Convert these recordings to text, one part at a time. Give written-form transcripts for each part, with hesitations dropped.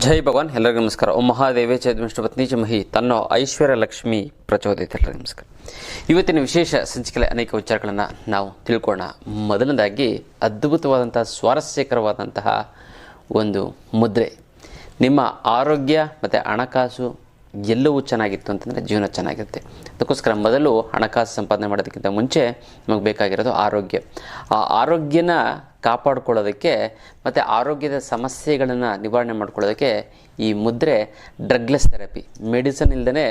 ಜೈ ಭಗವಾನ್. ಎಲ್ಲರಿಗೂ ನಮಸ್ಕಾರ. ಓಂ ಮಹಾದೇವೇ ಚ ವಿಷ್ಣುಪತ್ನಿ ಚ ಮಹಿ ತನ್ನೋ ಐಶ್ವರ್ಯ ಲಕ್ಷ್ಮಿ ಪ್ರಚೋದಿತ. ಎಲ್ಲರಿಗೂ ನಮಸ್ಕಾರ. ಇವತ್ತಿನ ವಿಶೇಷ ಸಂಚಿಕೆಯಲ್ಲಿ ಅನೇಕ ವಿಚಾರಗಳನ್ನು ನಾವು ತಿಳ್ಕೊಳ್ಳೋಣ. ಮೊದಲನೇದಾಗಿ ಅದ್ಭುತವಾದಂತಹ ಸ್ವಾರಸ್ಯಕರವಾದಂತಹ ಒಂದು ಮುದ್ರೆ. ನಿಮ್ಮ ಆರೋಗ್ಯ ಮತ್ತು ಹಣಕಾಸು ಎಲ್ಲವೂ ಚೆನ್ನಾಗಿತ್ತು ಅಂತಂದರೆ ಜೀವನ ಚೆನ್ನಾಗಿರುತ್ತೆ. ಅದಕ್ಕೋಸ್ಕರ ಮೊದಲು ಹಣಕಾಸು ಸಂಪಾದನೆ ಮಾಡೋದಕ್ಕಿಂತ ಮುಂಚೆ ನಮಗೆ ಬೇಕಾಗಿರೋದು ಆರೋಗ್ಯ. ಆ ಆರೋಗ್ಯನ ಕಾಪಾಡ್ಕೊಳ್ಳೋದಕ್ಕೆ ಮತ್ತು ಆರೋಗ್ಯದ ಸಮಸ್ಯೆಗಳನ್ನು ನಿವಾರಣೆ ಮಾಡ್ಕೊಳ್ಳೋದಕ್ಕೆ ಈ ಮುದ್ರೆ ಡ್ರಗ್ಲೆಸ್ ಥೆರಪಿ, ಮೆಡಿಸನ್ ಇಲ್ಲದೇ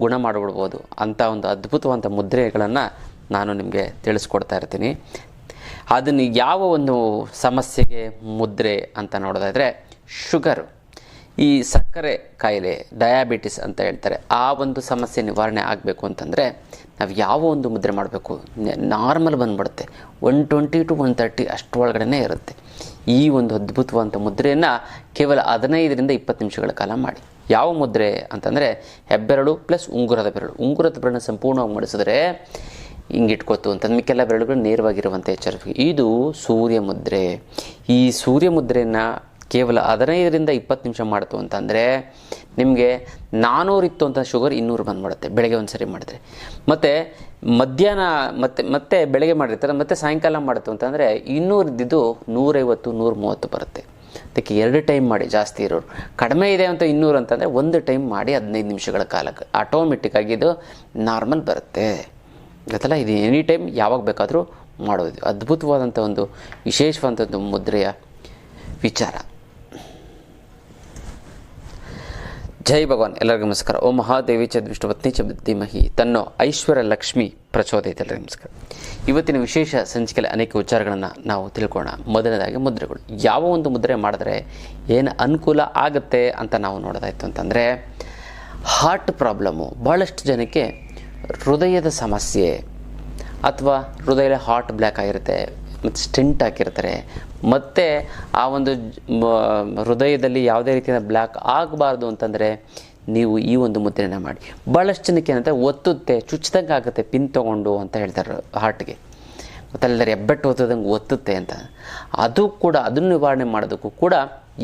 ಗುಣ ಮಾಡಿಬಿಡ್ಬೋದು ಅಂಥ ಒಂದು ಅದ್ಭುತವಾದ ಮುದ್ರೆಗಳನ್ನು ನಾನು ನಿಮಗೆ ತಿಳಿಸ್ಕೊಡ್ತಾ ಇರ್ತೀನಿ. ಅದನ್ನು ಯಾವ ಒಂದು ಸಮಸ್ಯೆಗೆ ಮುದ್ರೆ ಅಂತ ನೋಡೋದಾದರೆ, ಶುಗರು, ಈ ಸಕ್ಕರೆ ಕಾಯಿಲೆ, ಡಯಾಬಿಟಿಸ್ ಅಂತ ಹೇಳ್ತಾರೆ, ಆ ಒಂದು ಸಮಸ್ಯೆ ನಿವಾರಣೆ ಆಗಬೇಕು ಅಂತಂದರೆ ನಾವು ಯಾವ ಒಂದು ಮುದ್ರೆ ಮಾಡಬೇಕು? ನಾರ್ಮಲ್ ಬಂದುಬಿಡುತ್ತೆ, 120 to 130 ಅಷ್ಟರೊಳಗಡೆ ಇರುತ್ತೆ. ಈ ಒಂದು ಅದ್ಭುತವಾದ ಮುದ್ರೆಯನ್ನು ಕೇವಲ 15ರಿಂದ 20 ನಿಮಿಷಗಳ ಕಾಲ ಮಾಡಿ. ಯಾವ ಮುದ್ರೆ ಅಂತಂದರೆ ಹೆಬ್ಬೆರಳು ಪ್ಲಸ್ ಉಂಗುರದ ಬೆರಳು. ಉಂಗುರದ ಬೆರಳನ್ನ ಸಂಪೂರ್ಣವಾಗಿ ಮಾಡಿಸಿದ್ರೆ ಹಿಂಗಿಟ್ಕೋತು ಅಂತಂದು ಮಿಕ್ಕೆಲ್ಲ ಬೆರಳುಗಳು ನೇರವಾಗಿರುವಂಥ ಎಚ್ಚರಿಕೆ. ಇದು ಸೂರ್ಯ ಮುದ್ರೆ. ಈ ಸೂರ್ಯ ಮುದ್ರೆಯನ್ನು ಕೇವಲ 15ರಿಂದ 20 ನಿಮಿಷ ಮಾಡ್ತು ಅಂತಂದರೆ ನಿಮಗೆ 400 ಇತ್ತು ಅಂತ ಶುಗರ್ 200 ಬಂದುಬಿಡುತ್ತೆ ಬೆಳಗ್ಗೆ ಒಂದು ಸರಿ ಮಾಡಿದ್ರೆ. ಮತ್ತು ಮಧ್ಯಾಹ್ನ ಮತ್ತೆ ಬೆಳಗ್ಗೆ ಮಾಡಿರ್ತಾರೆ, ಮತ್ತು ಸಾಯಂಕಾಲ ಮಾಡ್ತು ಅಂತಂದರೆ 200 ಇದ್ದಿದ್ದು 150 130 ಬರುತ್ತೆ. ಅದಕ್ಕೆ 2 ಟೈಮ್ ಮಾಡಿ. ಜಾಸ್ತಿ ಇರೋರು, ಕಡಿಮೆ ಇದೆ ಅಂತ 200 ಅಂತಂದರೆ 1 ಟೈಮ್ ಮಾಡಿ 15 ನಿಮಿಷಗಳ ಕಾಲಕ್ಕೆ ಆಟೋಮೆಟಿಕ್ಕಾಗಿ ಇದು ನಾರ್ಮಲ್ ಬರುತ್ತೆ. ಗೊತ್ತಲ್ಲ, ಇದು ಎನಿ ಟೈಮ್ ಯಾವಾಗ ಬೇಕಾದರೂ ಮಾಡೋದು. ಅದ್ಭುತವಾದಂಥ ಒಂದು ವಿಶೇಷವಾದಂಥ ಮುದ್ರೆಯ ವಿಚಾರ. ಜೈ ಭಗವಾನ್. ಎಲ್ಲರಿಗೂ ನಮಸ್ಕಾರ. ಓಂ ಮಹಾದೇವಿ ಚ ವಿಷ್ಣುಪತ್ನಿ ಚ ಧೀಮಹಿ ತನ್ನೋ ಐಶ್ವರ್ಯ ಲಕ್ಷ್ಮಿ ಪ್ರಚೋದಿತ. ಎಲ್ಲರಿಗೂ ನಮಸ್ಕಾರ. ಇವತ್ತಿನ ವಿಶೇಷ ಸಂಚಿಕೆಯಲ್ಲಿ ಅನೇಕ ವಿಚಾರಗಳನ್ನು ನಾವು ತಿಳ್ಕೊಳ್ಳೋಣ. ಮೊದಲನೇದಾಗಿ ಮುದ್ರೆಗಳು. ಯಾವ ಒಂದು ಮುದ್ರೆ ಮಾಡಿದ್ರೆ ಏನು ಅನುಕೂಲ ಆಗುತ್ತೆ ಅಂತ ನಾವು ನೋಡೋದಾಯಿತು ಅಂತಂದರೆ, ಹಾರ್ಟ್ ಪ್ರಾಬ್ಲಮ್ಮು, ಭಾಳಷ್ಟು ಜನಕ್ಕೆ ಹೃದಯದ ಸಮಸ್ಯೆ ಅಥವಾ ಹೃದಯದ ಹಾರ್ಟ್ ಬ್ಲ್ಯಾಕ್ ಆಗಿರುತ್ತೆ, ಮತ್ತು ಸ್ಟೆಂಟ್ ಹಾಕಿರ್ತಾರೆ, ಮತ್ತು ಆ ಒಂದು ಹೃದಯದಲ್ಲಿ ಯಾವುದೇ ರೀತಿಯ ಬ್ಲ್ಯಾಕ್ ಆಗಬಾರ್ದು ಅಂತಂದರೆ ನೀವು ಈ ಒಂದು ಮುದ್ರೆನ ಮಾಡಿ. ಭಾಳಷ್ಟು ಜನಕ್ಕೆ ಏನಂದರೆ ಒತ್ತುತ್ತೆ, ಚುಚ್ಚಿದಂಗೆ ಆಗುತ್ತೆ ಪಿನ್ ತೊಗೊಂಡು ಅಂತ ಹೇಳ್ತಾರೆ ಹಾರ್ಟ್ಗೆ, ಮತ್ತೆಲ್ಲರೂ ಹೆಬ್ಬೆಟ್ಟು ಒತ್ತದಂಗೆ ಒತ್ತುತ್ತೆ ಅಂತ. ಅದು ಕೂಡ ಅದನ್ನು ನಿವಾರಣೆ ಮಾಡೋದಕ್ಕೂ ಕೂಡ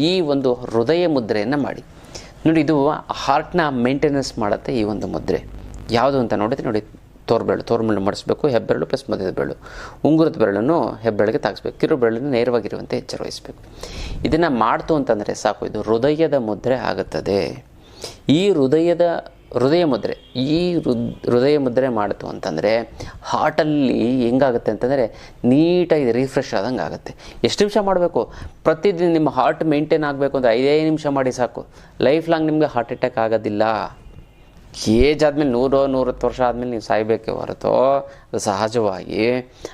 ಈ ಒಂದು ಹೃದಯ ಮುದ್ರೆಯನ್ನು ಮಾಡಿ ನೋಡಿ. ಇದು ಹಾರ್ಟ್ನ ಮೇಂಟೆನೆನ್ಸ್ ಮಾಡುತ್ತೆ ಈ ಒಂದು ಮುದ್ರೆ. ಯಾವುದು ಅಂತ ನೋಡಿ, ತೋರ್ಬೆರಳು ಮಾಡಿಸ್ಬೇಕು, ಹೆಬ್ಬೆರಳು ಪ್ಲಸ್ ಮಧ್ಯದ ಬೆರಳು, ಉಂಗುರದ ಬೆರಳನ್ನು ಹೆಬ್ಬೆರಳಿಗೆ ತಾಗಿಸ್ಬೇಕು, ಕಿರು ಬೆರಳನ್ನು ನೇರವಾಗಿರುವಂತೆ ಎಚ್ಚರ ವಹಿಸಬೇಕು. ಇದನ್ನು ಮಾಡ್ತು ಅಂತಂದರೆ ಸಾಕು, ಇದು ಹೃದಯದ ಮುದ್ರೆ ಆಗುತ್ತದೆ. ಈ ಹೃದಯ ಮುದ್ರೆ ಮಾಡ್ತು ಅಂತಂದರೆ ಹಾರ್ಟಲ್ಲಿ ಹೆಂಗಾಗುತ್ತೆ ಅಂತಂದರೆ ನೀಟಾಗಿ ರಿಫ್ರೆಶ್ ಆದಂಗೆ ಆಗುತ್ತೆ. ಎಷ್ಟು ನಿಮಿಷ ಮಾಡಬೇಕು? ಪ್ರತಿದಿನ ನಿಮ್ಮ ಹಾರ್ಟ್ ಮೇಂಟೈನ್ ಆಗಬೇಕು ಅಂದರೆ 5 ನಿಮಿಷ ಮಾಡಿ ಸಾಕು. ಲೈಫ್ ಲಾಂಗ್ ನಿಮಗೆ ಹಾರ್ಟ್ ಅಟ್ಯಾಕ್ ಆಗೋದಿಲ್ಲ. ಏಜ್ ಆದಮೇಲೆ 100-120 ವರ್ಷ ಆದಮೇಲೆ ನೀವು ಸಾಯಬೇಕೇ ಹೊರತು ಅದು ಸಹಜವಾಗಿ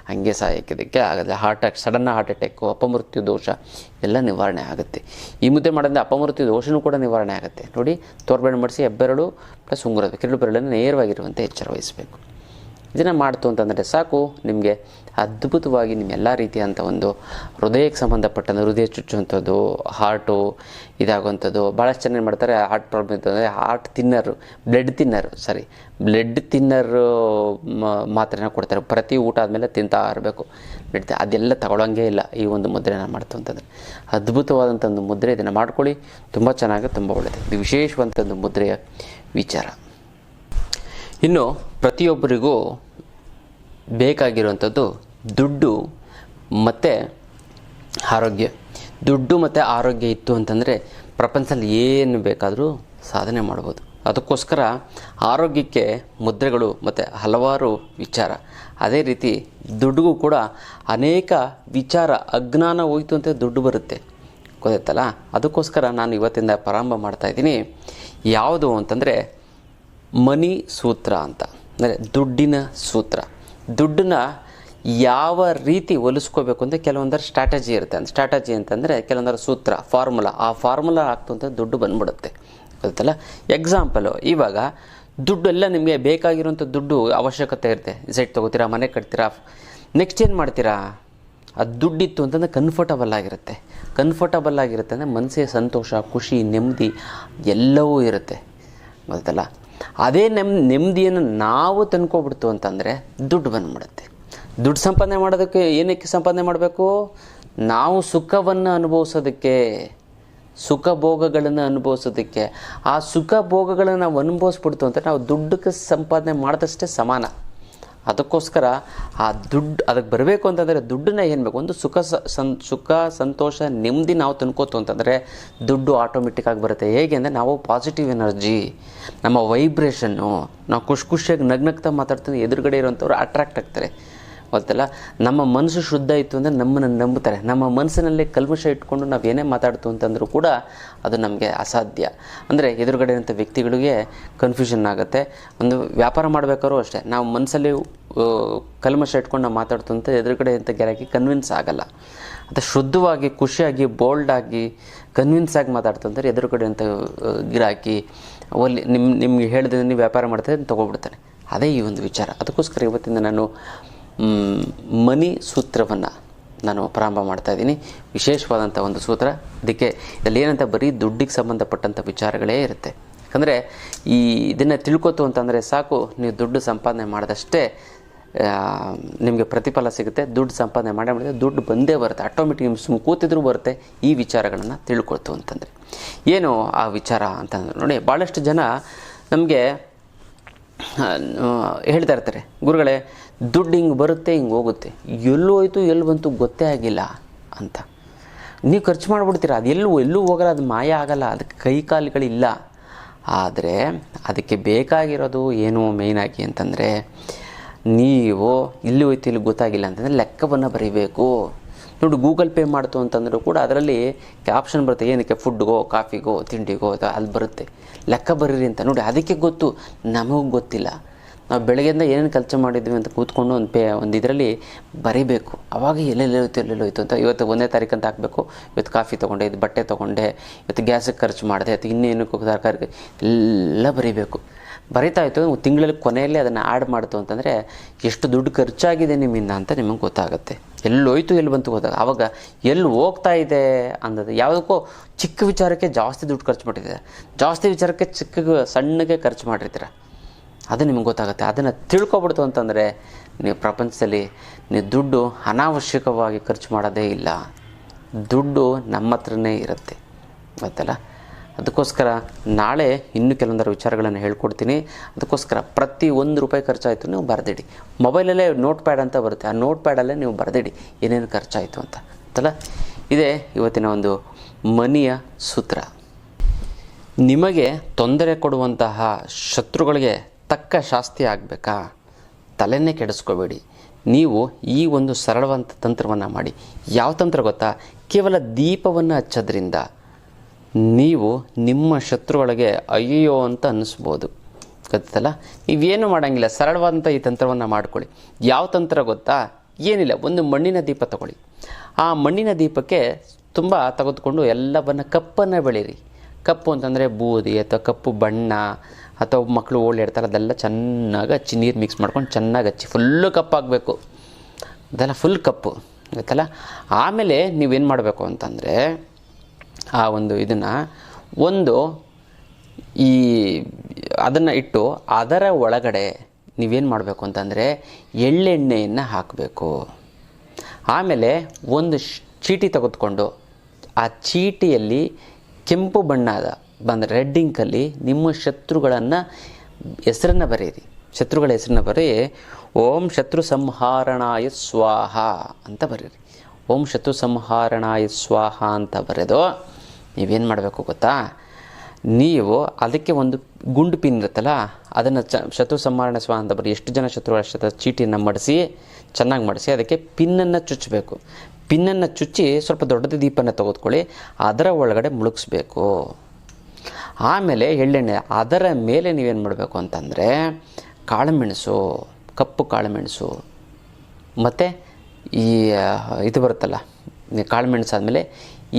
ಹಾಗೆ ಸಾಯೋದಕ್ಕೆ ಆಗೋದಿಲ್ಲ. ಸಡನ್ನ ಹಾರ್ಟ್ ಅಟ್ಯಾಕು, ಅಪಮೃತ್ಯು ದೋಷ ಎಲ್ಲ ನಿವಾರಣೆ ಆಗುತ್ತೆ. ಈ ಮುದ್ದೆ ಮಾಡೋದ್ರಿಂದ ಅಪಮೃತ್ಯು ದೋಷವೂ ಕೂಡ ನಿವಾರಣೆ ಆಗುತ್ತೆ. ನೋಡಿ, ತೋರ್ಬೆರಳು ಮಾಡಿಸಿ ಹೆಬ್ಬೆರಳು ಪ್ಲಸ್ ಉಂಗುರದ ಕಿರು ಬೆರಳನ್ನು ನೇರವಾಗಿರುವಂತೆ ಎಚ್ಚರ ವಹಿಸಬೇಕು. ಇದನ್ನು ಮಾಡ್ತು ಅಂತಂದರೆ ಸಾಕು, ನಿಮಗೆ ಅದ್ಭುತವಾಗಿ ನಿಮ್ಮ ಎಲ್ಲ ರೀತಿಯಂಥ ಒಂದು ಹೃದಯಕ್ಕೆ ಸಂಬಂಧಪಟ್ಟಂಥ ಹೃದಯ ಚುಚ್ಚುವಂಥದ್ದು, ಹಾರ್ಟು ಇದಾಗುವಂಥದ್ದು. ಭಾಳಷ್ಟು ಜನ ಏನು ಮಾಡ್ತಾರೆ, ಹಾರ್ಟ್ ಪ್ರಾಬ್ಲಮ್ ಇರ್ತಂದರೆ ಬ್ಲಡ್ ತಿನ್ನರು ಮಾತ್ರೆನ ಕೊಡ್ತಾರೆ. ಪ್ರತಿ ಊಟ ಆದಮೇಲೆ ತಿಂತಾ ಇರಬೇಕು. ಅದೆಲ್ಲ ತಗೊಳ್ಳೋಂಗೇ ಇಲ್ಲ ಈ ಒಂದು ಮುದ್ರೆನ ಮಾಡ್ತು ಅಂತಂದರೆ. ಅದ್ಭುತವಾದಂಥ ಒಂದು ಮುದ್ರೆ. ಇದನ್ನು ಮಾಡ್ಕೊಳ್ಳಿ, ತುಂಬ ಚೆನ್ನಾಗಿ, ತುಂಬ ಒಳ್ಳೆಯದು. ಇದು ವಿಶೇಷವಂಥ ಒಂದು ಮುದ್ರೆಯ ವಿಚಾರ. ಇನ್ನು ಪ್ರತಿಯೊಬ್ಬರಿಗೂ ಬೇಕಾಗಿರುವಂಥದ್ದು ದುಡ್ಡು ಮತ್ತು ಆರೋಗ್ಯ. ದುಡ್ಡು ಮತ್ತು ಆರೋಗ್ಯ ಇತ್ತು ಅಂತಂದರೆ ಪ್ರಪಂಚದಲ್ಲಿ ಏನು ಬೇಕಾದರೂ ಸಾಧನೆ ಮಾಡ್ಬೋದು. ಅದಕ್ಕೋಸ್ಕರ ಆರೋಗ್ಯಕ್ಕೆ ಮುದ್ರೆಗಳು ಮತ್ತು ಹಲವಾರು ವಿಚಾರ. ಅದೇ ರೀತಿ ದುಡ್ಡಿಗೂ ಕೂಡ ಅನೇಕ ವಿಚಾರ. ಅಜ್ಞಾನ ಹೋಯಿತು ಅಂತ ದುಡ್ಡು ಬರುತ್ತೆ, ಗೊತ್ತಾಯ್ತಲ್ಲ. ಅದಕ್ಕೋಸ್ಕರ ನಾನು ಇವತ್ತಿಂದ ಪ್ರಾರಂಭ ಮಾಡ್ತಾಯಿದ್ದೀನಿ. ಯಾವುದು ಅಂತಂದರೆ ಮನಿ ಸೂತ್ರ ಅಂತ, ಅಂದರೆ ದುಡ್ಡಿನ ಸೂತ್ರ. ದುಡ್ಡನ್ನ ಯಾವ ರೀತಿ ಹೊಲಿಸ್ಕೋಬೇಕು ಅಂತ ಕೆಲವೊಂದರ ಸ್ಟ್ರಾಟಜಿ ಇರುತ್ತೆ. ಸ್ಟ್ರಾಟಜಿ ಅಂತಂದರೆ ಕೆಲವೊಂದರ ಸೂತ್ರ, ಫಾರ್ಮುಲಾ. ಆ ಫಾರ್ಮುಲಾ ಆಗ್ತು ಅಂತ ದುಡ್ಡು ಬಂದ್ಬಿಡುತ್ತೆ, ಗೊತ್ತಲ್ಲ. ಎಕ್ಸಾಂಪಲು, ಇವಾಗ ದುಡ್ಡು ಎಲ್ಲ ನಿಮಗೆ ಬೇಕಾಗಿರುವಂಥ ದುಡ್ಡು ಅವಶ್ಯಕತೆ ಇರುತ್ತೆ. ಸೈಟ್ ತೊಗೋತೀರಾ, ಮನೆ ಕಟ್ತೀರಾ, ನೆಕ್ಸ್ಟ್ ಏನು ಮಾಡ್ತೀರಾ? ಅದು ದುಡ್ಡಿತ್ತು ಅಂತಂದರೆ ಕಂಫರ್ಟಬಲ್ ಆಗಿರುತ್ತೆ ಅಂದರೆ ಮನಸ್ಸಿಗೆ ಸಂತೋಷ, ಖುಷಿ, ನೆಮ್ಮದಿ ಎಲ್ಲವೂ ಇರುತ್ತೆ, ಗೊತ್ತಲ್ಲ. ಅದೇ ನೆಮ್ಮದಿಯನ್ನು ನಾವು ತಂದ್ಕೊಬಿಡ್ತು ಅಂತಂದರೆ ದುಡ್ಡು ಬಂದ್ಬಿಡುತ್ತೆ. ದುಡ್ಡು ಸಂಪಾದನೆ ಮಾಡೋದಕ್ಕೆ ಏನಕ್ಕೆ ಸಂಪಾದನೆ ಮಾಡಬೇಕು? ನಾವು ಸುಖವನ್ನು ಅನುಭವಿಸೋದಕ್ಕೆ. ಸುಖ ಭೋಗಗಳನ್ನು ಅನುಭವಿಸೋದಕ್ಕೆ. ಆ ಸುಖ ಭೋಗಗಳನ್ನು ನಾವು ಅನುಭವಿಸ್ಬಿಡ್ತು ಅಂತ ನಾವು ದುಡ್ಡಕ್ಕೆ ಸಂಪಾದನೆ ಮಾಡಿದಷ್ಟೇ ಸಮಾನ. ಅದಕ್ಕೋಸ್ಕರ ಆ ದುಡ್ಡು ಅದಕ್ಕೆ ಬರಬೇಕು ಅಂತಂದರೆ ದುಡ್ಡನ್ನ ಏನು ಬೇಕು, ಒಂದು ಸುಖ ಸಂತೋಷ ನೆಮ್ಮದಿ ನಾವು ತಂದ್ಕೋತು ಅಂತಂದರೆ ದುಡ್ಡು ಆಟೋಮೆಟಿಕ್ಕಾಗಿ ಬರುತ್ತೆ. ಹೇಗೆ ಅಂದರೆ ನಾವು ಪಾಸಿಟಿವ್ ಎನರ್ಜಿ, ನಮ್ಮ ವೈಬ್ರೇಷನ್ನು, ನಾವು ಖುಷಿಯಾಗಿ ನಗ್ನಗ್ತಾ ಮಾತಾಡ್ತೀವಿ, ಎದುರುಗಡೆ ಇರೋಂಥವ್ರು ಅಟ್ರಾಕ್ಟ್ ಆಗ್ತಾರೆ. ಗೊತ್ತಲ್ಲ, ನಮ್ಮ ಮನಸ್ಸು ಶುದ್ಧ ಇತ್ತು ಅಂದರೆ ನಮ್ಮನ್ನು ನಂಬುತ್ತಾರೆ. ನಮ್ಮ ಮನಸ್ಸಿನಲ್ಲೇ ಕಲ್ಮಶ ಇಟ್ಕೊಂಡು ನಾವು ಏನೇ ಮಾತಾಡ್ತು ಅಂತಂದರೂ ಕೂಡ ಅದು ನಮಗೆ ಅಸಾಧ್ಯ. ಅಂದರೆ ಎದುರುಗಡೆ ಇರೋಂಥ ವ್ಯಕ್ತಿಗಳಿಗೆ ಕನ್ಫ್ಯೂಷನ್ ಆಗುತ್ತೆ. ಒಂದು ವ್ಯಾಪಾರ ಮಾಡಬೇಕಾದ್ರೂ ಅಷ್ಟೇ, ನಾವು ಮನಸ್ಸಲ್ಲಿ ಕಲ್ಮಶ ಇಟ್ಕೊಂಡು ನಾವು ಮಾತಾಡ್ತು ಅಂತ ಎದುರುಗಡೆ ಇಂಥ ಗಿರಾಕಿ ಕನ್ವಿನ್ಸ್ ಆಗಲ್ಲ. ಅದು ಶುದ್ಧವಾಗಿ ಖುಷಿಯಾಗಿ ಬೋಲ್ಡಾಗಿ ಕನ್ವಿನ್ಸ್ ಆಗಿ ಮಾತಾಡ್ತು ಅಂದರೆ ಎದುರುಗಡೆ ಅಂತ ಗಿರಾಕಿ ಅಲ್ಲಿ ನಿಮ್ಗೆ ಹೇಳಿದ್ರೆ ನೀವು ವ್ಯಾಪಾರ ಮಾಡ್ತಾರೆ ತೊಗೊಬಿಡ್ತಾನೆ. ಅದೇ ಈ ಒಂದು ವಿಚಾರ. ಅದಕ್ಕೋಸ್ಕರ ಇವತ್ತಿಂದ ನಾನು ಮನಿ ಸೂತ್ರವನ್ನು ನಾನು ಪ್ರಾರಂಭ ಮಾಡ್ತಾಯಿದ್ದೀನಿ. ವಿಶೇಷವಾದಂಥ ಒಂದು ಸೂತ್ರ. ಅದಕ್ಕೆ ಇದರಲ್ಲಿ ಏನಂತ ಬರೀ ದುಡ್ಡಿಗೆ ಸಂಬಂಧಪಟ್ಟಂಥ ವಿಚಾರಗಳೇ ಇರುತ್ತೆ. ಯಾಕಂದರೆ ಇದನ್ನು ತಿಳ್ಕೊತು ಅಂತಂದರೆ ಸಾಕು, ನೀವು ದುಡ್ಡು ಸಂಪಾದನೆ ಮಾಡಿದಷ್ಟೇ ನಿಮಗೆ ಪ್ರತಿಫಲ ಸಿಗುತ್ತೆ. ದುಡ್ಡು ಸಂಪಾದನೆ ಮಾಡಿದ್ರೆ ದುಡ್ಡು ಬಂದೇ ಬರುತ್ತೆ, ಆಟೋಮೆಟಿಕ್ ನಿಮ್ಮ ಸುಮ್ಮ ಕೂತಿದ್ರೂ ಬರುತ್ತೆ. ಈ ವಿಚಾರಗಳನ್ನು ತಿಳ್ಕೊಳ್ತು ಅಂತಂದರೆ ಏನು ಆ ವಿಚಾರ ಅಂತಂದ್ರೆ ನೋಡಿ, ಭಾಳಷ್ಟು ಜನ ನಮಗೆ ಹೇಳ್ತಾ ಇರ್ತಾರೆ, ಗುರುಗಳೇ ದುಡ್ಡು ಹಿಂಗೆ ಬರುತ್ತೆ ಹಿಂಗೆ ಹೋಗುತ್ತೆ, ಎಲ್ಲೂ ಹೋಯ್ತು ಎಲ್ಲಿ ಬಂತು ಗೊತ್ತೇ ಆಗಿಲ್ಲ ಅಂತ. ನೀವು ಖರ್ಚು ಮಾಡಿಬಿಡ್ತೀರ, ಅದು ಎಲ್ಲೂ ಹೋಗಲ್ಲ, ಅದು ಮಾಯ ಆಗಲ್ಲ, ಅದಕ್ಕೆ ಕೈ ಕಾಲುಗಳಿಲ್ಲ. ಆದರೆ ಅದಕ್ಕೆ ಬೇಕಾಗಿರೋದು ಏನು ಮೇಯ್ನಾಗಿ ಅಂತಂದರೆ, ನೀವು ಇಲ್ಲಿ ಹೋಯ್ತು ಇಲ್ಲಿ ಗೊತ್ತಾಗಿಲ್ಲ ಅಂತಂದರೆ ಲೆಕ್ಕವನ್ನು ಬರೀಬೇಕು. ನೋಡಿ, ಗೂಗಲ್ ಪೇ ಮಾಡ್ತು ಅಂತಂದರೂ ಕೂಡ ಅದರಲ್ಲಿ ಆಪ್ಷನ್ ಬರುತ್ತೆ, ಏನಕ್ಕೆ ಫುಡ್ಗೋ ಕಾಫಿಗೋ ತಿಂಡಿಗೋ ಅಲ್ಲಿ ಬರುತ್ತೆ, ಲೆಕ್ಕ ಬರೀರಿ ಅಂತ. ನೋಡಿ, ಅದಕ್ಕೆ ಗೊತ್ತು, ನಮಗೂ ಗೊತ್ತಿಲ್ಲ. ನಾವು ಬೆಳಗ್ಗೆಯಿಂದ ಏನೇನು ಕೆಲಸ ಮಾಡಿದ್ವಿ ಅಂತ ಕೂತ್ಕೊಂಡು ಒಂದು ಇದರಲ್ಲಿ ಬರೀಬೇಕು. ಆವಾಗ ಎಲ್ಲೆಲ್ಲೋಯ್ತು ಅಂತ. ಇವತ್ತು 1ನೇ ತಾರೀಕು ಅಂತ ಹಾಕಬೇಕು, ಇವತ್ತು ಕಾಫಿ ತೊಗೊಂಡೆ, ಇದು ಬಟ್ಟೆ ತೊಗೊಂಡೆ, ಇವತ್ತು ಗ್ಯಾಸಿಗೆ ಖರ್ಚು ಮಾಡಿದೆ, ಅಥವಾ ಇನ್ನೇನಕ್ಕೂ ತರಕಾರಿ ಎಲ್ಲ ಬರೀಬೇಕು. ಬರೀತಾ ಇತ್ತು ತಿಂಗಳಲ್ಲಿ ಕೊನೆಯಲ್ಲಿ ಅದನ್ನು ಆ್ಯಡ್ ಮಾಡ್ತು ಅಂತಂದರೆ ಎಷ್ಟು ದುಡ್ಡು ಖರ್ಚಾಗಿದೆ ನಿಮ್ಮಿಂದ ಅಂತ ನಿಮಗೆ ಗೊತ್ತಾಗುತ್ತೆ. ಎಲ್ಲೋಯ್ತು ಎಲ್ಲಿ ಬಂತು ಗೊತ್ತಾಗ. ಆವಾಗ ಎಲ್ಲಿ ಹೋಗ್ತಾ ಇದೆ ಅನ್ನೋದು, ಯಾವುದಕ್ಕೋ ಚಿಕ್ಕ ವಿಚಾರಕ್ಕೆ ಜಾಸ್ತಿ ದುಡ್ಡು ಖರ್ಚು ಮಾಡಿದ್ದೀರ, ಜಾಸ್ತಿ ವಿಚಾರಕ್ಕೆ ಸಣ್ಣಗೆ ಖರ್ಚು ಮಾಡಿರ್ತೀರ, ಅದು ನಿಮಗೆ ಗೊತ್ತಾಗುತ್ತೆ. ಅದನ್ನು ತಿಳ್ಕೊಬಿಡ್ತು ಅಂತಂದರೆ ನೀವು ಪ್ರಪಂಚದಲ್ಲಿ ನೀವು ದುಡ್ಡು ಅನಾವಶ್ಯಕವಾಗಿ ಖರ್ಚು ಮಾಡೋದೇ ಇಲ್ಲ. ದುಡ್ಡು ನಮ್ಮ ಹತ್ರನೇ ಇರುತ್ತೆ, ಗೊತ್ತಲ್ಲ. ಅದಕ್ಕೋಸ್ಕರ ನಾಳೆ ಇನ್ನೂ ಕೆಲವೊಂದರ ವಿಚಾರಗಳನ್ನು ಹೇಳ್ಕೊಡ್ತೀನಿ. ಅದಕ್ಕೋಸ್ಕರ ಪ್ರತಿ ₹1 ಖರ್ಚಾಯಿತು ನೀವು ಬರೆದಿಡಿ. ಮೊಬೈಲಲ್ಲೇ ನೋಟ್ ಪ್ಯಾಡ್ ಅಂತ ಬರುತ್ತೆ, ಆ ನೋಟ್ ಪ್ಯಾಡಲ್ಲೇ ನೀವು ಬರೆದಿಡಿ ಏನೇನು ಖರ್ಚಾಯಿತು ಅಂತ, ಗೊತ್ತಲ್ಲ. ಇದೇ ಇವತ್ತಿನ ಒಂದು ಮನಿಯ ಸೂತ್ರ. ನಿಮಗೆ ತೊಂದರೆ ಕೊಡುವಂತಹ ಶತ್ರುಗಳಿಗೆ ತಕ್ಕ ಶಾಸ್ತಿ ಆಗಬೇಕಾ? ತಲೆನೇ ಕೆಡಿಸ್ಕೋಬೇಡಿ. ನೀವು ಈ ಒಂದು ಸರಳವಂತ ತಂತ್ರವನ್ನು ಮಾಡಿ. ಯಾವ ತಂತ್ರ ಗೊತ್ತಾ? ಕೇವಲ ದೀಪವನ್ನು ಹಚ್ಚೋದ್ರಿಂದ ನೀವು ನಿಮ್ಮ ಶತ್ರುಗಳಿಗೆ ಅಯ್ಯೋ ಅಂತ ಅನ್ನಿಸ್ಬೋದು, ಗೊತ್ತಲ್ಲ. ನೀವೇನು ಮಾಡೋಂಗಿಲ್ಲ, ಸರಳವಾದಂಥ ಈ ತಂತ್ರವನ್ನು ಮಾಡ್ಕೊಳ್ಳಿ. ಯಾವ ತಂತ್ರ ಗೊತ್ತಾ? ಏನಿಲ್ಲ, ಒಂದು ಮಣ್ಣಿನ ದೀಪ ತಗೊಳ್ಳಿ. ಆ ಮಣ್ಣಿನ ದೀಪಕ್ಕೆ ತುಂಬ ತೆಗೆದುಕೊಂಡು ಎಲ್ಲವನ್ನು ಕಪ್ಪನ್ನು ಬೆಳೀರಿ. ಕಪ್ಪು ಅಂತಂದರೆ ಬೂದಿ ಅಥವಾ ಕಪ್ಪು ಬಣ್ಣ, ಅಥವಾ ಮಕ್ಕಳು ಓಡಾಡ್ತಾರೆ, ಅದೆಲ್ಲ ಚೆನ್ನಾಗಿ ಹಚ್ಚಿ, ನೀರು ಮಿಕ್ಸ್ ಮಾಡ್ಕೊಂಡು ಚೆನ್ನಾಗಿ ಹಚ್ಚಿ, ಫುಲ್ಲು ಕಪ್ಪಾಗಬೇಕು. ಅದೆಲ್ಲ ಫುಲ್ ಕಪ್ಪು, ಗೊತ್ತಲ್ಲ. ಆಮೇಲೆ ನೀವೇನು ಮಾಡಬೇಕು ಅಂತಂದರೆ, ಆ ಒಂದು ಇದನ್ನು ಅದನ್ನು ಇಟ್ಟು ಅದರ ಒಳಗಡೆ ನೀವೇನು ಮಾಡಬೇಕು ಅಂತಂದರೆ ಎಳ್ಳೆಣ್ಣೆಯನ್ನು ಹಾಕಬೇಕು. ಆಮೇಲೆ ಒಂದು ಚೀಟಿ ತೆಗೆದುಕೊಂಡು ಆ ಚೀಟಿಯಲ್ಲಿ ಕೆಂಪು ಬಣ್ಣದ ರೆಡ್ ಇಂಕಲ್ಲಿ ನಿಮ್ಮ ಶತ್ರುಗಳನ್ನು ಹೆಸರನ್ನು ಬರೆಯಿರಿ. ಶತ್ರುಗಳ ಹೆಸರನ್ನು ಬರೀ ಓಂ ಶತ್ರು ಸಂಹಾರಣಾಯ ಸ್ವಾಹ ಅಂತ ಬರೀರಿ. ಓಂ ಶತ್ರು ಸಂಹಾರಣಾಯ ಸ್ವಾಹ ಅಂತ ಬರೆದು ನೀವೇನು ಮಾಡಬೇಕು ಗೊತ್ತಾ? ನೀವು ಅದಕ್ಕೆ ಒಂದು ಗುಂಡು ಪಿನ್ ಇರುತ್ತಲ್ಲ, ಅದನ್ನು ಶತ್ರು ಸಂಹಾರಣ ಸ್ವಾಹ ಅಂತ ಬರೀ. ಎಷ್ಟು ಜನ ಶತ್ರುಗಳ ಚೀಟಿಯನ್ನು ಮಡಿಸಿ, ಚೆನ್ನಾಗಿ ಮಡಿಸಿ, ಅದಕ್ಕೆ ಪಿನ್ನನ್ನು ಚುಚ್ಚಬೇಕು. ಪಿನ್ನನ್ನು ಚುಚ್ಚಿ ಸ್ವಲ್ಪ ದೊಡ್ಡದ ದೀಪನ ತೆಗೆದುಕೊಳ್ಳಿ, ಅದರ ಒಳಗಡೆ ಮುಳುಗಿಸ್ಬೇಕು. ಆಮೇಲೆ ಎಳ್ಳೆಣ್ಣೆ, ಅದರ ಮೇಲೆ ನೀವೇನು ಮಾಡಬೇಕು ಅಂತಂದರೆ ಕಾಳುಮೆಣಸು, ಕಪ್ಪು ಕಾಳುಮೆಣಸು, ಮತ್ತು ಇದು ಬರುತ್ತಲ್ಲ ಕಾಳುಮೆಣಸು ಆದಮೇಲೆ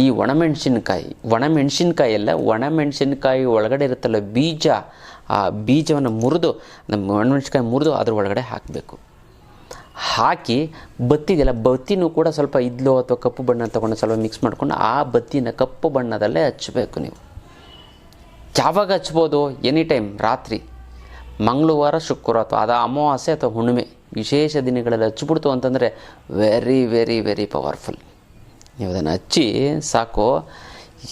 ಈ ಒಣಮೆಣಸಿನ್ಕಾಯಿ ಎಲ್ಲ ಒಣಮೆಣಸಿನ್ಕಾಯಿ ಒಳಗಡೆ ಇರುತ್ತಲ್ಲ ಬೀಜ, ಆ ಬೀಜವನ್ನು ಮುರಿದು, ಒಣಮೆಣಸಿನ್ಕಾಯಿ ಮುರಿದು ಅದ್ರ ಒಳಗಡೆ ಹಾಕಬೇಕು. ಹಾಕಿ ಬತ್ತಿದೆಯಲ್ಲ, ಬತ್ತಿನೂ ಕೂಡ ಸ್ವಲ್ಪ ಇದ್ಲು ಅಥವಾ ಕಪ್ಪು ಬಣ್ಣ ತೊಗೊಂಡು ಸ್ವಲ್ಪ ಮಿಕ್ಸ್ ಮಾಡ್ಕೊಂಡು ಆ ಬತ್ತಿನ ಕಪ್ಪು ಬಣ್ಣದಲ್ಲೇ ಹಚ್ಚಬೇಕು. ನೀವು ಯಾವಾಗ ಹಚ್ಬೋದು? ಎನಿ ಟೈಮ್, ರಾತ್ರಿ, ಮಂಗಳವಾರ, ಶುಕ್ರವಾರ ಅಥವಾ ಅದು ಅಮಾವಾಸ್ಯೆ ಅಥವಾ ಹುಣ್ಣಿಮೆ, ವಿಶೇಷ ದಿನಗಳಲ್ಲಿ ಹಚ್ಬಿಡ್ತು ಅಂತಂದರೆ ವೆರಿ ವೆರಿ ವೆರಿ ಪವರ್ಫುಲ್. ನೀವು ಅದನ್ನು ಹಚ್ಚಿ ಸಾಕು,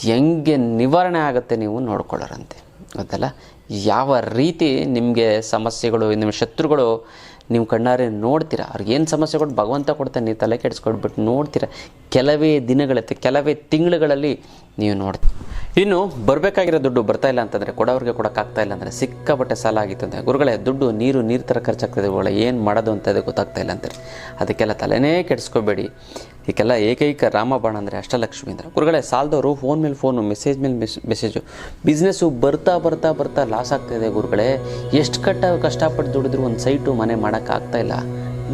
ಹೆಂಗೆ ನಿವಾರಣೆ ಆಗುತ್ತೆ ನೀವು ನೋಡ್ಕೊಳ್ಳೋರಂತೆ, ಗೊತ್ತಲ್ಲ. ಯಾವ ರೀತಿ ನಿಮಗೆ ಸಮಸ್ಯೆಗಳು, ನಿಮ್ಮ ಶತ್ರುಗಳು ನೀವು ಕಣ್ಣಾರೆ ನೋಡ್ತೀರಾ, ಅವ್ರಿಗೇನು ಸಮಸ್ಯೆಗಳು ಭಗವಂತ ಕೊಡ್ತಾನೆ, ನೀವು ತಲೆ ಕೆಡಿಸ್ಕೊಡ್ಬಿಟ್ಟು ನೋಡ್ತೀರಾ. ಕೆಲವೇ ದಿನಗಳತ್ತೆ, ಕೆಲವೇ ತಿಂಗಳುಗಳಲ್ಲಿ ನೀವು ನೋಡ್ತೀವಿ. ಇನ್ನು ಬರಬೇಕಾಗಿರೋ ದುಡ್ಡು ಬರ್ತಾ ಇಲ್ಲ ಅಂತಂದರೆ, ಕೊಡೋರಿಗೆ ಕೊಡೋಕ್ಕಾಗ್ತಾ ಇಲ್ಲ ಅಂದರೆ, ಸಿಕ್ಕಾಪಟ್ಟೆ ಸಾಲ ಆಗಿತ್ತು ಅಂದರೆ, ಗುರುಗಳೇ ದುಡ್ಡು ನೀರು ಥರ ಖರ್ಚಾಗ್ತದೆ, ಒಳ್ಳೆ ಏನು ಮಾಡೋದು ಅಂತ ಅದು ಗೊತ್ತಾಗ್ತಾ ಇಲ್ಲ ಅಂತಾರೆ. ಅದಕ್ಕೆಲ್ಲ ತಲೆನೇ ಕೆಡಿಸ್ಕೋಬೇಡಿ. ಇದಕ್ಕೆಲ್ಲ ಏಕೈಕ ರಾಮಬಾಣ ಅಂದರೆ ಅಷ್ಟಲಕ್ಷ್ಮಿ ಅಂದರೆ, ಗುರುಗಳೇ ಸಾಲದವರು ಫೋನ್ ಮೇಲೆ ಫೋನು, ಮೆಸೇಜ್ ಮೇಲೆ ಮೆಸೇಜು, ಬಿಸ್ನೆಸ್ಸು ಬರ್ತಾ ಬರ್ತಾ ಬರ್ತಾ ಲಾಸ್ ಆಗ್ತಾಯಿದೆ ಗುರುಗಳೇ. ಎಷ್ಟು ಕಷ್ಟಪಟ್ಟು ದುಡಿದ್ರು ಒಂದು ಸೈಟು ಮನೆ ಮಾಡೋಕ್ಕಾಗ್ತಾ ಇಲ್ಲ.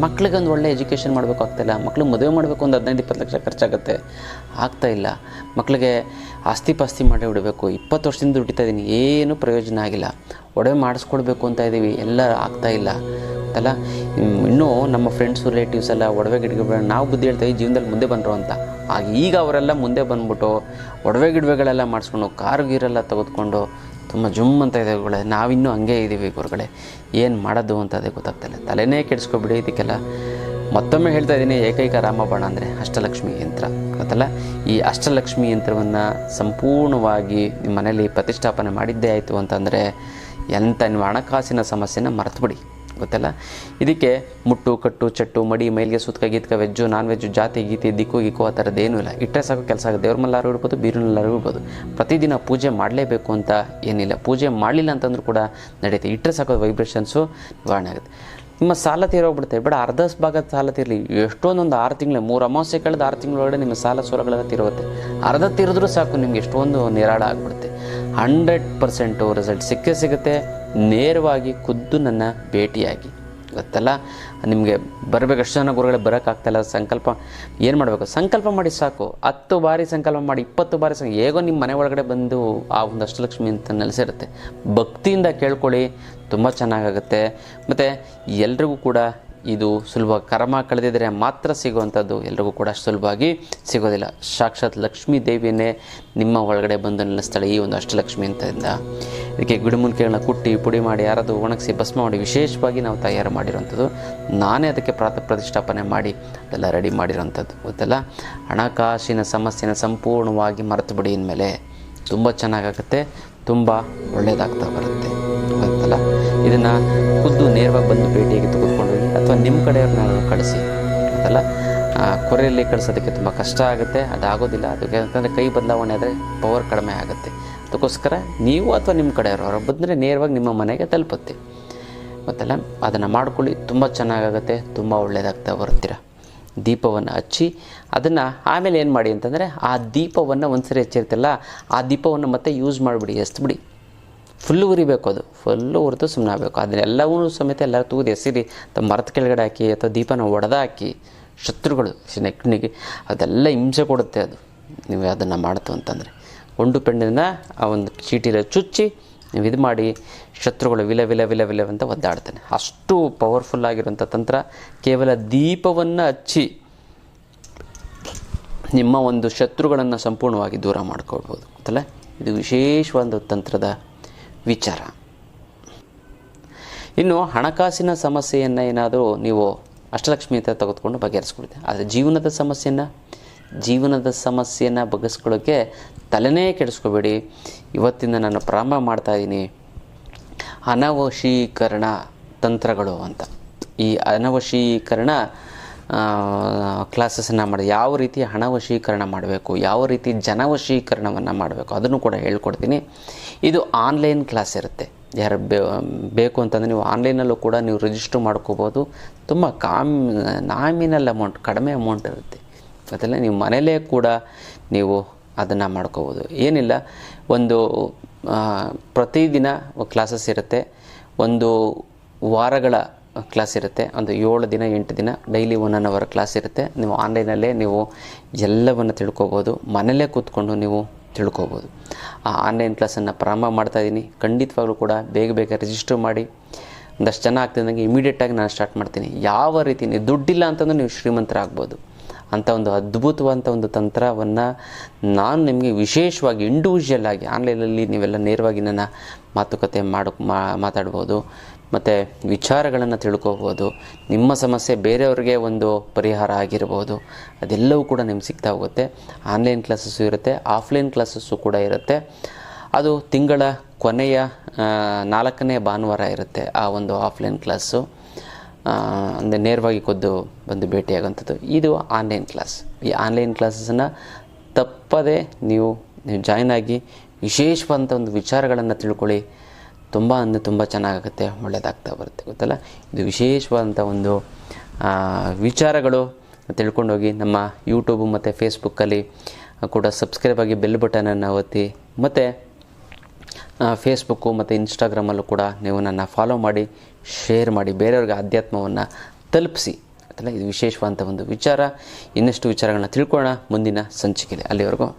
ಮಕ್ಳಿಗೆ ಒಂದು ಒಳ್ಳೆ ಎಜುಕೇಷನ್ ಮಾಡಬೇಕಾಗ್ತಾಯಿಲ್ಲ. ಮಕ್ಳಿಗೆ ಮದುವೆ ಮಾಡಬೇಕು, ಒಂದು 15-20 ಲಕ್ಷ ಖರ್ಚಾಗುತ್ತೆ, ಆಗ್ತಾಯಿಲ್ಲ. ಮಕ್ಕಳಿಗೆ ಆಸ್ತಿ ಪಾಸ್ತಿ ಮಾಡಿ ಬಿಡಬೇಕು, 20 ವರ್ಷದಿಂದ ದುಡಿತಾ ಇದ್ದೀನಿ, ಏನೂ ಪ್ರಯೋಜನ ಆಗಿಲ್ಲ. ಒಡವೆ ಮಾಡಿಸ್ಕೊಡ್ಬೇಕು ಅಂತ ಇದ್ದೀವಿ, ಎಲ್ಲ ಆಗ್ತಾಯಿಲ್ಲ ಅಲ್ಲ. ಇನ್ನೂ ನಮ್ಮ ಫ್ರೆಂಡ್ಸು ರಿಲೇಟಿವ್ಸ್ ಎಲ್ಲ ಒಡವೆ ಗಿಡಗಳು ನಾವು ಬುದ್ಧಿ ಹೇಳ್ತೀವಿ ಜೀವನದಲ್ಲಿ ಮುಂದೆ ಬಂದರು ಅಂತ. ಈಗ ಅವರೆಲ್ಲ ಮುಂದೆ ಬಂದ್ಬಿಟ್ಟು ಒಡವೆಗಳೆಲ್ಲ ಮಾಡಿಸ್ಕೊಂಡು ಕಾರು ಗೀರೆಲ್ಲ ತೆಗೆದುಕೊಂಡು ತುಂಬ ಜುಮ್ ಅಂತ ಇದೆ ಗುರುಗಳೇ. ನಾವಿನ್ನೂ ಹಂಗೆ ಇದ್ದೀವಿ ಗುರುಗಳೇ, ಏನು ಮಾಡೋದು ಅಂತ ಅದೇ ಗೊತ್ತಾಗ್ತಾಯಿಲ್ಲ. ತಲೆನೇ ಕೆಡಿಸ್ಕೊಬಿಡಿ. ಇದಕ್ಕೆಲ್ಲ ಮತ್ತೊಮ್ಮೆ ಹೇಳ್ತಾ ಇದ್ದೀನಿ, ಏಕೈಕ ರಾಮಬಾಣ ಅಂದರೆ ಅಷ್ಟಲಕ್ಷ್ಮಿ ಯಂತ್ರ, ಗೊತ್ತಲ್ಲ. ಈ ಅಷ್ಟಲಕ್ಷ್ಮಿ ಯಂತ್ರವನ್ನು ಸಂಪೂರ್ಣವಾಗಿ ನಿಮ್ಮ ಮನೇಲಿ ಪ್ರತಿಷ್ಠಾಪನೆ ಮಾಡಿದ್ದೇ ಆಯಿತು ಅಂತಂದರೆ ಎಂಥ ನಿಮ್ಮ ಹಣಕಾಸಿನ ಸಮಸ್ಯೆನ ಮರೆತುಬಿಡಿ, ಗೊತ್ತಲ್ಲ. ಇದಕ್ಕೆ ಮುಟ್ಟು ಕಟ್ಟು ಚಟ್ಟು ಮಡಿ ಮೈಲಿಗೆ ಸುತ್ತಕ ಗೀತ್ಕ ವೆಜ್ಜು ನಾನ್ ವೆಜ್ಜು ಜಾತಿ ಗೀತಿ ದಿಕ್ಕು ಗಿಕ್ಕು ಆ ಥರದ್ದೇನೂ ಇಲ್ಲ. ಇಟ್ಟರೆ ಸಾಕು ಕೆಲಸ ಆಗುತ್ತೆ. ದೇವ್ರ ಮಲ್ಲಾರು ಇಡ್ಬೋದು, ಬೀರಿನಲ್ಲಾರು ಇಡ್ಬೋದು. ಪ್ರತಿದಿನ ಪೂಜೆ ಮಾಡಲೇಬೇಕು ಅಂತ ಏನಿಲ್ಲ. ಪೂಜೆ ಮಾಡಲಿಲ್ಲ ಅಂತಂದ್ರೂ ಕೂಡ ನಡೆಯುತ್ತೆ. ಇಟ್ಟರೆ ಸಾಕು ವೈಬ್ರೇಷನ್ಸು ನಿವಾರಣೆ ಆಗುತ್ತೆ. ನಿಮ್ಮ ಸಾಲ ತೀರೋಗ್ಬಿಡುತ್ತೆ. ಬೇಡ ಅರ್ಧ ಭಾಗದ ಸಾಲ ತೀರಲಿ, ಎಷ್ಟೊಂದೊಂದು 6 ತಿಂಗಳು 3 ಅಮಾವಾಸ್ಯೆ ಕಳೆದ 6 ತಿಂಗಳೊಳಗಡೆ ನಿಮ್ಮ ಸಾಲ ಸೋಲಗಳೆಲ್ಲ ತೀರೋಗುತ್ತೆ. ಅರ್ಧ ತೀರಿದ್ರೂ ಸಾಕು, ನಿಮ್ಗೆ ಎಷ್ಟೊಂದು ನಿರಾಳ ಆಗಿಬಿಡುತ್ತೆ. 100% ರಿಸಲ್ಟ್ ಸಿಗುತ್ತೆ. ನೇರವಾಗಿ ಖುದ್ದು ನನ್ನ ಭೇಟಿಯಾಗಿ, ಗೊತ್ತಲ್ಲ. ನಿಮಗೆ ಬರಬೇಕು. ಎಷ್ಟು ಜನ ಗುರುಗಳೇ ಬರೋಕ್ಕಾಗ್ತಾಯಿಲ್ಲ, ಸಂಕಲ್ಪ ಏನು ಮಾಡಬೇಕು, ಸಂಕಲ್ಪ ಮಾಡಿ ಸಾಕು. 10 ಬಾರಿ ಸಂಕಲ್ಪ ಮಾಡಿ, 20 ಬಾರಿ ಹೇಗೋ ನಿಮ್ಮ ಮನೆ ಒಳಗಡೆ ಬಂದು ಆ ಒಂದು ಅಷ್ಟಲಕ್ಷ್ಮಿ ಅಂತ ನೆಲೆಸಿರುತ್ತೆ. ಭಕ್ತಿಯಿಂದ ಕೇಳ್ಕೊಳ್ಳಿ, ತುಂಬ ಚೆನ್ನಾಗಾಗುತ್ತೆ. ಮತ್ತು ಎಲ್ರಿಗೂ ಕೂಡ ಇದು ಸುಲಭ. ಕರ್ಮ ಕಳೆದಿದ್ರೆ ಮಾತ್ರ ಸಿಗುವಂಥದ್ದು, ಎಲ್ರಿಗೂ ಕೂಡ ಅಷ್ಟು ಸುಲಭವಾಗಿ ಸಿಗೋದಿಲ್ಲ. ಸಾಕ್ಷಾತ್ ಲಕ್ಷ್ಮೀ ದೇವಿಯನ್ನೇ ನಿಮ್ಮ ಒಳಗಡೆ ಬಂದು ನೆಲೆಸ್ತಾಳೆ ಈ ಒಂದು ಅಷ್ಟಲಕ್ಷ್ಮಿ ಅಂತದಿಂದ. ಇದಕ್ಕೆ ಗಿಡಮೂಲಿಕೆಗಳನ್ನ ಕುಟ್ಟಿ ಪುಡಿ ಮಾಡಿ ಯಾರದು ಒಣಗಿಸಿ ಭಸ್ಮ ಮಾಡಿ ವಿಶೇಷವಾಗಿ ನಾವು ತಯಾರು ಮಾಡಿರೋವಂಥದ್ದು. ನಾನೇ ಅದಕ್ಕೆ ಪ್ರತಿಷ್ಠಾಪನೆ ಮಾಡಿ ಅದೆಲ್ಲ ರೆಡಿ ಮಾಡಿರೋವಂಥದ್ದು, ಗೊತ್ತಲ್ಲ. ಹಣಕಾಸಿನ ಸಮಸ್ಯೆನ ಸಂಪೂರ್ಣವಾಗಿ ಮರೆತು ಬಿಡಿ. ಇನ್ಮೇಲೆ ತುಂಬ ಚೆನ್ನಾಗಾಗುತ್ತೆ, ತುಂಬ ಒಳ್ಳೆಯದಾಗ್ತಾ ಬರುತ್ತೆ, ಗೊತ್ತಲ್ಲ. ಇದನ್ನು ಖುದ್ದು ನೇರವಾಗಿ ಬಂದು ಭೇಟಿಯಾಗಿ ತೆಗೆದುಕೊಂಡು ಹೋಗಿ, ಅಥವಾ ನಿಮ್ಮ ಕಡೆಯವ್ರನ್ನ ಕಳಿಸಿ, ಗೊತ್ತಲ್ಲ. ಕೊರಿಯಲ್ಲಿ ಕಳಿಸೋದಕ್ಕೆ ತುಂಬ ಕಷ್ಟ ಆಗುತ್ತೆ, ಅದಾಗೋದಿಲ್ಲ. ಅದಕ್ಕೆ ಅಂತಂದರೆ ಕೈ ಬದಲಾವಣೆ ಆದರೆ ಪವರ್ ಕಡಿಮೆ ಆಗುತ್ತೆ. ಅದಕ್ಕೋಸ್ಕರ ನೀವು ಅಥವಾ ನಿಮ್ಮ ಕಡೆಯವರು ಬಂದರೆ ನೇರವಾಗಿ ನಿಮ್ಮ ಮನೆಗೆ ತಲುಪುತ್ತೆ, ಗೊತ್ತಲ್ಲ. ಅದನ್ನು ಮಾಡ್ಕೊಳ್ಳಿ, ತುಂಬ ಚೆನ್ನಾಗಾಗುತ್ತೆ, ತುಂಬ ಒಳ್ಳೆಯದಾಗ್ತಾ ಬರ್ತೀರ. ದೀಪವನ್ನು ಹಚ್ಚಿ ಅದನ್ನು ಆಮೇಲೆ ಏನು ಮಾಡಿ ಅಂತಂದರೆ, ಆ ದೀಪವನ್ನು ಒಂದ್ಸರಿ ಹಚ್ಚಿರ್ತಲ್ಲ, ಆ ದೀಪವನ್ನು ಮತ್ತೆ ಯೂಸ್ ಮಾಡಿಬಿಡಿ, ಎಸ್ಬಿಡಿ. ಫುಲ್ಲು ಉರಿಬೇಕು, ಅದು ಫುಲ್ಲು ಉರಿದು ಸುಮ್ಮನೆ ಆಗಬೇಕು. ಅದನ್ನೆಲ್ಲವೂ ಸಮೇತ ಎಲ್ಲ ತೂದು ಎಸಿರಿ, ಅಥವಾ ಮರದ ಕೆಳಗಡೆ ಹಾಕಿ ಅಥವಾ ದೀಪನ ಒಡೆದಾಕಿ. ಶತ್ರುಗಳು ನೆಕ್ನಿಗೆ ಅದೆಲ್ಲ ಹಿಂಸೆ ಕೊಡುತ್ತೆ ಅದು, ನೀವು ಅದನ್ನು ಮಾಡ್ತು ಅಂತಂದರೆ. ಒಂದು ಪೆಣ್ಣಿನ ಆ ಒಂದು ಚೀಟಿಲ ಚುಚ್ಚಿ ನೀವು ಇದು ಮಾಡಿ, ಶತ್ರುಗಳು ವಿಲ ಅಂತ ಒದ್ದಾಡ್ತಾನೆ. ಅಷ್ಟು ಪವರ್ಫುಲ್ಲಾಗಿರುವಂಥ ತಂತ್ರ. ಕೇವಲ ದೀಪವನ್ನು ಹಚ್ಚಿ ನಿಮ್ಮ ಒಂದು ಶತ್ರುಗಳನ್ನು ಸಂಪೂರ್ಣವಾಗಿ ದೂರ ಮಾಡ್ಕೊಳ್ಬೋದು, ಗೊತ್ತಲ್ಲ. ಇದು ವಿಶೇಷವಾದ ತಂತ್ರದ ವಿಚಾರ. ಇನ್ನು ಹಣಕಾಸಿನ ಸಮಸ್ಯೆಯನ್ನು ಏನಾದರೂ ನೀವು ಅಷ್ಟಲಕ್ಷ್ಮಿ ಅಂತ ತೆಗೆದುಕೊಂಡು ಬಗೆಹರಿಸ್ಕೊಳ್ತೀವಿ. ಆದರೆ ಜೀವನದ ಸಮಸ್ಯೆಯನ್ನು ಬಗೆಹರಿಸ್ಕೊಳ್ಳೋಕ್ಕೆ ತಲೆನೇ ಕೆಡಿಸ್ಕೋಬೇಡಿ. ಇವತ್ತಿಂದ ನಾನು ಪ್ರಾರಂಭ ಮಾಡ್ತಾಯಿದ್ದೀನಿ ಅನವಶೀಕರಣ ತಂತ್ರಗಳು ಅಂತ. ಈ ಅನವಶೀಕರಣ ಕ್ಲಾಸಸ್ಸನ್ನು ಮಾಡಿ, ಯಾವ ರೀತಿ ಹಣ ವಶೀಕರಣ ಮಾಡಬೇಕು, ಯಾವ ರೀತಿ ಜನವಶೀಕರಣವನ್ನು ಮಾಡಬೇಕು ಅದನ್ನು ಕೂಡ ಹೇಳ್ಕೊಡ್ತೀನಿ. ಇದು ಆನ್ಲೈನ್ ಕ್ಲಾಸ್ ಇರುತ್ತೆ. ಯಾರು ಬೇಕು ಅಂತಂದರೆ ನೀವು ಆನ್ಲೈನಲ್ಲೂ ಕೂಡ ನೀವು ರಿಜಿಸ್ಟರ್ ಮಾಡ್ಕೋಬೋದು. ತುಂಬ ನಾಮಿನಲ್ ಅಮೌಂಟ್, ಕಡಿಮೆ ಅಮೌಂಟ್ ಇರುತ್ತೆ, ಅದೆಲ್ಲ ನೀವು ಮನೇಲೇ ಕೂಡ ನೀವು ಅದನ್ನು ಮಾಡ್ಕೋಬೋದು. ಏನಿಲ್ಲ, ಒಂದು ಪ್ರತಿದಿನ ಕ್ಲಾಸಸ್ ಇರುತ್ತೆ, ಒಂದು ವಾರಗಳ ಕ್ಲಾಸ್ ಇರುತ್ತೆ, ಒಂದು 7 ದಿನ 8 ದಿನ ಡೈಲಿ 1 ಅವರ್ ಕ್ಲಾಸ್ ಇರುತ್ತೆ. ನೀವು ಆನ್ಲೈನಲ್ಲೇ ನೀವು ಎಲ್ಲವನ್ನು ತಿಳ್ಕೊಬೋದು, ಮನೇಲೇ ಕೂತ್ಕೊಂಡು ನೀವು ತಿಳ್ಕೊಬೋದು. ಆ ಆನ್ಲೈನ್ ಕ್ಲಾಸನ್ನು ಪ್ರಾರಂಭ ಮಾಡ್ತಾಯಿದ್ದೀನಿ. ಖಂಡಿತವಾಗ್ಲೂ ಕೂಡ ಬೇಗ ರಿಜಿಸ್ಟರ್ ಮಾಡಿ. ಒಂದಷ್ಟು ಜನ ಆಗ್ತಿದ್ದಂಗೆ ಇಮಿಡಿಯೇಟಾಗಿ ನಾನು ಸ್ಟಾರ್ಟ್ ಮಾಡ್ತೀನಿ. ಯಾವ ರೀತಿ ನೀವು ದುಡ್ಡಿಲ್ಲ ಅಂತಂದ್ರೆ ನೀವು ಶ್ರೀಮಂತರಾಗ್ಬೋದು. ಅಂಥ ಒಂದು ಅದ್ಭುತವಾದಂಥ ಒಂದು ತಂತ್ರವನ್ನು ನಾನು ನಿಮಗೆ ವಿಶೇಷವಾಗಿ ಇಂಡಿವಿಜುವಲ್ ಆಗಿ ಆನ್ಲೈನಲ್ಲಿ ನೀವೆಲ್ಲ ನೇರವಾಗಿ ನನ್ನ ಮಾತುಕತೆ ಮಾತಾಡ್ಬೋದು ಮತ್ತು ವಿಚಾರಗಳನ್ನು ತಿಳ್ಕೊಬೋದು. ನಿಮ್ಮ ಸಮಸ್ಯೆ ಬೇರೆಯವ್ರಿಗೆ ಒಂದು ಪರಿಹಾರ ಆಗಿರ್ಬೋದು, ಅದೆಲ್ಲವೂ ಕೂಡ ನಿಮ್ಗೆ ಸಿಗ್ತಾ ಹೋಗುತ್ತೆ. ಆನ್ಲೈನ್ ಕ್ಲಾಸಸ್ಸು ಇರುತ್ತೆ, ಆಫ್ಲೈನ್ ಕ್ಲಾಸಸ್ಸು ಕೂಡ ಇರುತ್ತೆ. ಅದು ತಿಂಗಳ ಕೊನೆಯ 4ನೇ ಭಾನುವಾರ ಇರುತ್ತೆ ಆ ಒಂದು ಆಫ್ಲೈನ್ ಕ್ಲಾಸು. ಅಂದರೆ ನೇರವಾಗಿ ಬಂದು ಭೇಟಿಯಾಗುವಂಥದ್ದು. ಇದು ಆನ್ಲೈನ್ ಕ್ಲಾಸ್. ಈ ಆನ್ಲೈನ್ ಕ್ಲಾಸಸ್ಸನ್ನು ತಪ್ಪದೆ ನೀವು ಜಾಯ್ನ್ ಆಗಿ ವಿಶೇಷವಾದಂಥ ಒಂದು ವಿಚಾರಗಳನ್ನು ತಿಳ್ಕೊಳ್ಳಿ. ತುಂಬ ಚೆನ್ನಾಗುತ್ತೆ, ಒಳ್ಳೆಯದಾಗ್ತಾ ಬರುತ್ತೆ, ಗೊತ್ತಲ್ಲ. ಇದು ವಿಶೇಷವಾದಂಥ ಒಂದು ವಿಚಾರಗಳು ತಿಳ್ಕೊಂಡೋಗಿ ನಮ್ಮ ಯೂಟ್ಯೂಬು ಮತ್ತು ಫೇಸ್ಬುಕ್ಕಲ್ಲಿ ಕೂಡ ಸಬ್ಸ್ಕ್ರೈಬ್ ಆಗಿ ಬೆಲ್ ಬಟನನ್ನು ಒತ್ತಿ, ಮತ್ತು ಫೇಸ್ಬುಕ್ಕು ಮತ್ತು ಇನ್ಸ್ಟಾಗ್ರಾಮಲ್ಲೂ ಕೂಡ ನೀವು ನನ್ನ ಫಾಲೋ ಮಾಡಿ, ಶೇರ್ ಮಾಡಿ, ಬೇರೆಯವ್ರಿಗೆ ಆಧ್ಯಾತ್ಮವನ್ನು ತಲುಪಿಸಿ, ಗೊತ್ತಲ್ಲ. ಇದು ವಿಶೇಷವಾದಂಥ ಒಂದು ವಿಚಾರ. ಇನ್ನಷ್ಟು ವಿಚಾರಗಳನ್ನ ತಿಳ್ಕೊಳ್ಳೋಣ ಮುಂದಿನ ಸಂಚಿಕೆಯಲ್ಲಿ. ಅಲ್ಲಿವರೆಗೂ